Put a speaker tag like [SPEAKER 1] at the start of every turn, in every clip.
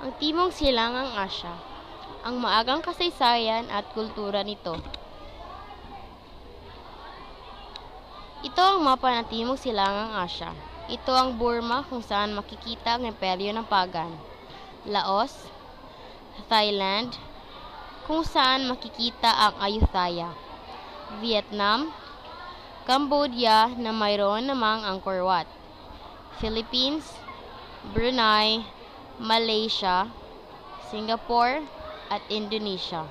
[SPEAKER 1] Ang Timog Silangang Asya, ang maagang kasaysayan at kultura nito. Ito ang mapa ng Timog Silangang Asya. Ito ang Burma kung saan makikita ang imperyo ng Pagan. Laos, Thailand, kung saan makikita ang Ayutthaya. Vietnam, Cambodia na mayroon namang Angkor Wat. Philippines, Brunei, Malaysia, Singapore, at Indonesia.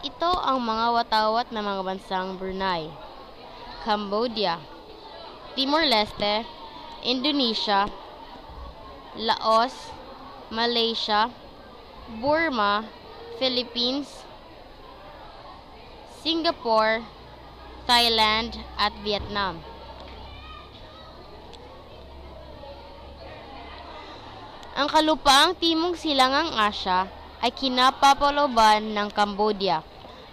[SPEAKER 1] Ito ang mga watawat na mga bansang Brunei, Cambodia, Timor-Leste, Indonesia, Laos, Malaysia, Burma, Philippines, Singapore, Thailand, at Vietnam. Ang kalupaang Timog Silangang Asya ay kinapapaloban ng Cambodia,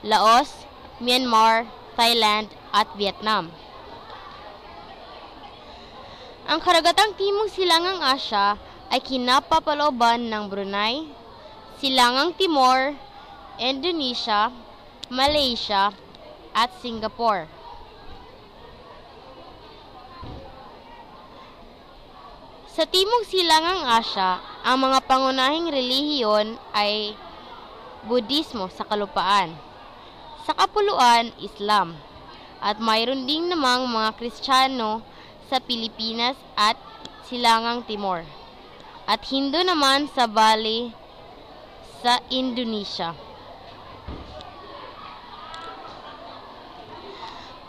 [SPEAKER 1] Laos, Myanmar, Thailand, at Vietnam. Ang karagatang Timog Silangang Asya ay kinapapaloban ng Brunei, Silangang Timor, Indonesia, Malaysia, at Singapore. Sa Timog Silangang Asya, ang mga pangunahing relihiyon ay Budismo sa kalupaan, sa kapuluan, Islam, at mayroon ding namang mga Kristiyano sa Pilipinas at Silangang Timor, at Hindu naman sa Bali sa Indonesia.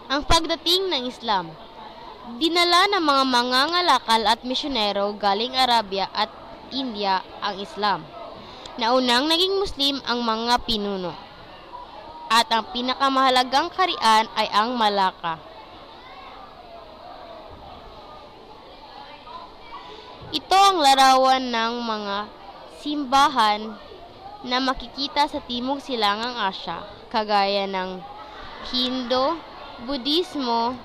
[SPEAKER 1] Ang pagdating ng Islam, dinala ng mga mangangalakal at misyonero galing Arabia at India ang Islam. Naunang naging Muslim ang mga pinuno. At ang pinakamahalagang karian ay ang Malacca. Ito ang larawan ng mga simbahan na makikita sa Timog Silangang Asya, kagaya ng Hindu, Budismo,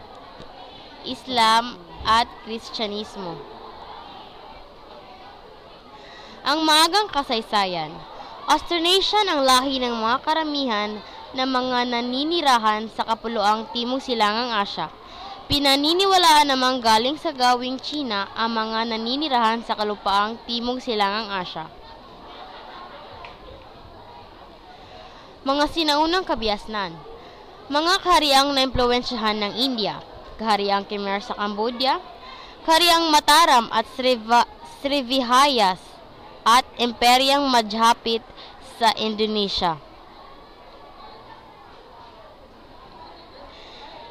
[SPEAKER 1] Islam, at Kristyanismo. Ang maagang kasaysayan. Austronesian ang lahi ng mga karamihan ng mga naninirahan sa kapuluang Timog Silangang Asya. Pinaniniwalaan namang galing sa gawing China ang mga naninirahan sa kalupaang Timog Silangang Asya. Mga sinaunang kabiasnan. Mga kahariang naimpluwensyahan ng India. Kahariang Khmer sa Cambodia, Kahariang Mataram at Srivijayas, at Imperyang Majapahit sa Indonesia.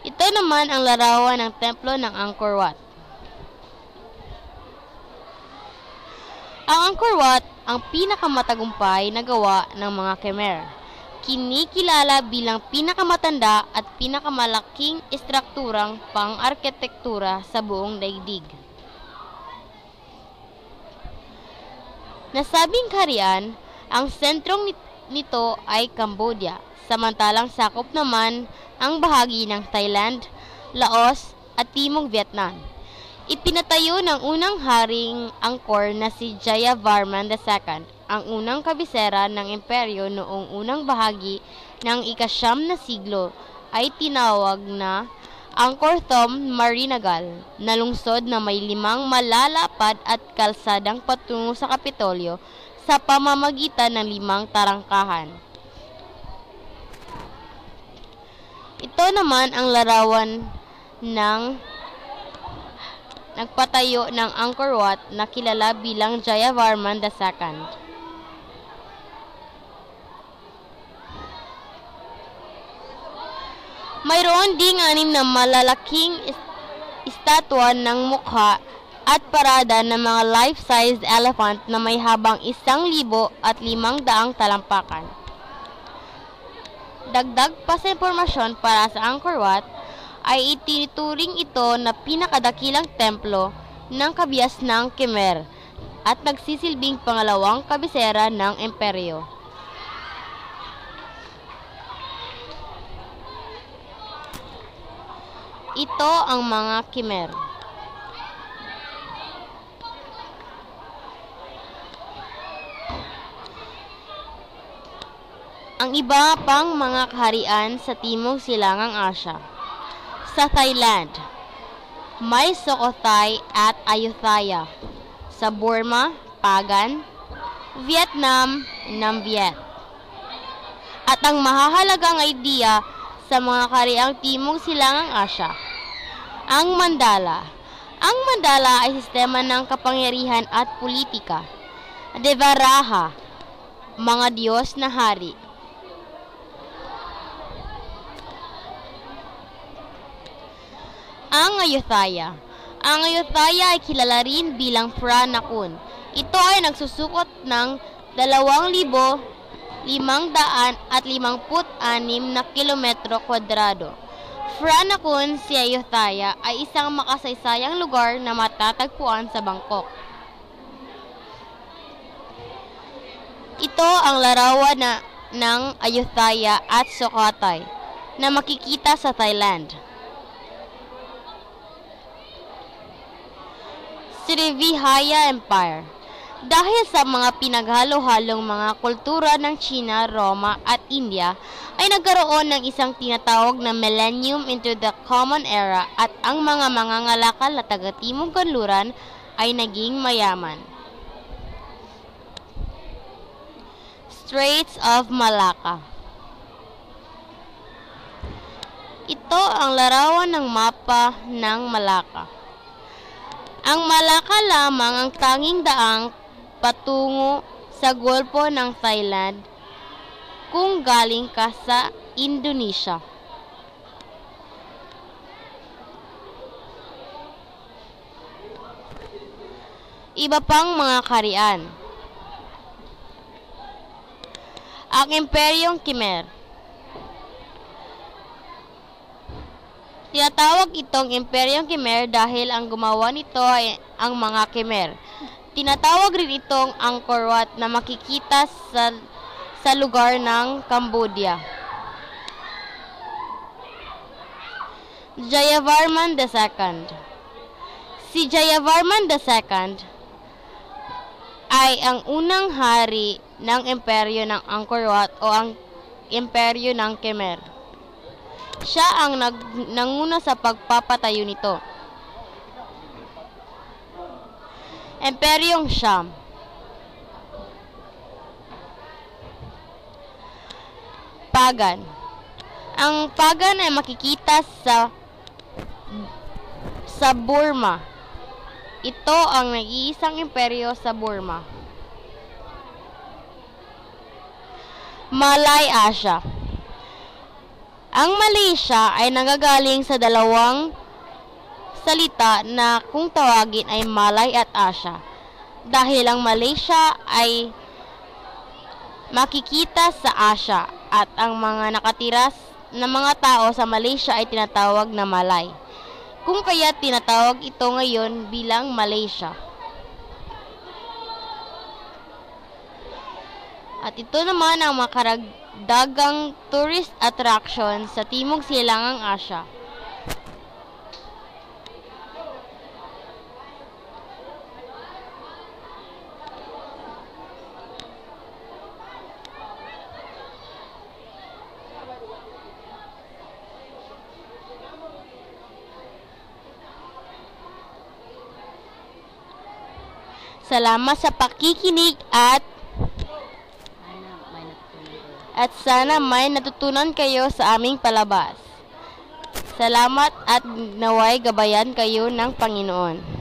[SPEAKER 1] Ito naman ang larawan ng templo ng Angkor Wat. Ang Angkor Wat ang pinakamatagumpay na gawa ng mga Khmer. Kinikilala bilang pinakamatanda at pinakamalaking estrukturang pang-arkitektura sa buong daigdig. Nasabing kaharian, ang sentrong nito ay Cambodia, samantalang sakop naman ang bahagi ng Thailand, Laos, at Timog Vietnam. Ipinatayo ng unang haring Angkor na si Jayavarman II, ang unang kabisera ng imperyo noong unang bahagi ng ika-9 na siglo, ay tinawag na Angkor Thom Marinagal, na lungsod na may 5 malalapad at kalsadang patungo sa Kapitolyo sa pamamagitan ng 5 tarangkahan. Ito naman ang larawan ng nagpatayo ng Angkor Wat na kilala bilang Jayavarman II. Mayroon ding 6 na malalaking estatwa ng mukha at parada ng mga life-sized elephant na may habang 1,500 talampakan. Dagdag pa sa impormasyon para sa Angkor Wat, ay itinuturing ito na pinakadakilang templo ng kabiasnang Khmer at nagsisilbing pangalawang kabisera ng imperyo. Ito ang mga Khmer. ang iba pang mga kaharian sa Timog Silangang Asya. Sa Thailand, may Sukhothai at Ayutthaya. Sa Burma, Pagan. Vietnam, Nam Viet. At ang mahahalagang idea sa mga kahariang Timog Silangang Asya, ang mandala. Ang mandala ay sistema ng kapangyarihan at politika. Devaraha, mga Diyos na hari. Ang Ayutthaya. Ang Ayutthaya ay kilala rin bilang Phra Nakhon. Ito ay nagsusukot ng 2,556 na kilometro kwadrado. Phra Nakhon, si Ayutthaya ay isang makasaysayang lugar na matatagpuan sa Bangkok. Ito ang larawan ng Ayutthaya at Sukhothai na makikita sa Thailand. Srivijaya Empire. Dahil sa mga pinaghalo-halong mga kultura ng China, Roma at India, ay nagkaroon ng isang tinatawag na Millennium into the Common Era at ang mga mangangalakal na taga-Timog Kanluran ay naging mayaman. Straits of Malacca. Ito ang larawan ng mapa ng Malacca. Ang Malacca lamang ang tanging daang patungo sa Golpo ng Thailand kung galing ka sa Indonesia. Iba pang mga kaharian. Ang Imperyong Khmer. Tinatawag itong Imperyong Khmer dahil ang gumawa nito ay ang mga Khmer. Tinatawag rin itong Angkor Wat na makikita sa lugar ng Cambodia. Jayavarman II. Si Jayavarman II ay ang unang hari ng imperyo ng Angkor Wat o ang imperyo ng Khmer. Siya ang nanguna sa pagpapatayo nito. Imperyong Siam. Pagan. Ang Pagan ay makikita sa Burma. Ito ang nag-iisang imperyo sa Burma. Malay Asya. Ang Malaysia ay nanggagaling sa dalawang salita na kung tawagin ay Malay at Asya. Dahil ang Malaysia ay makikita sa Asya at ang mga nakatira na mga tao sa Malaysia ay tinatawag na Malay. Kung kaya tinatawag ito ngayon bilang Malaysia. At ito naman ang mga karagdagang tourist attraction sa Timog Silangang Asya. Salamat sa pakikinig at sana may natutunan kayo sa aming palabas. Salamat at naway gabayan kayo ng Panginoon.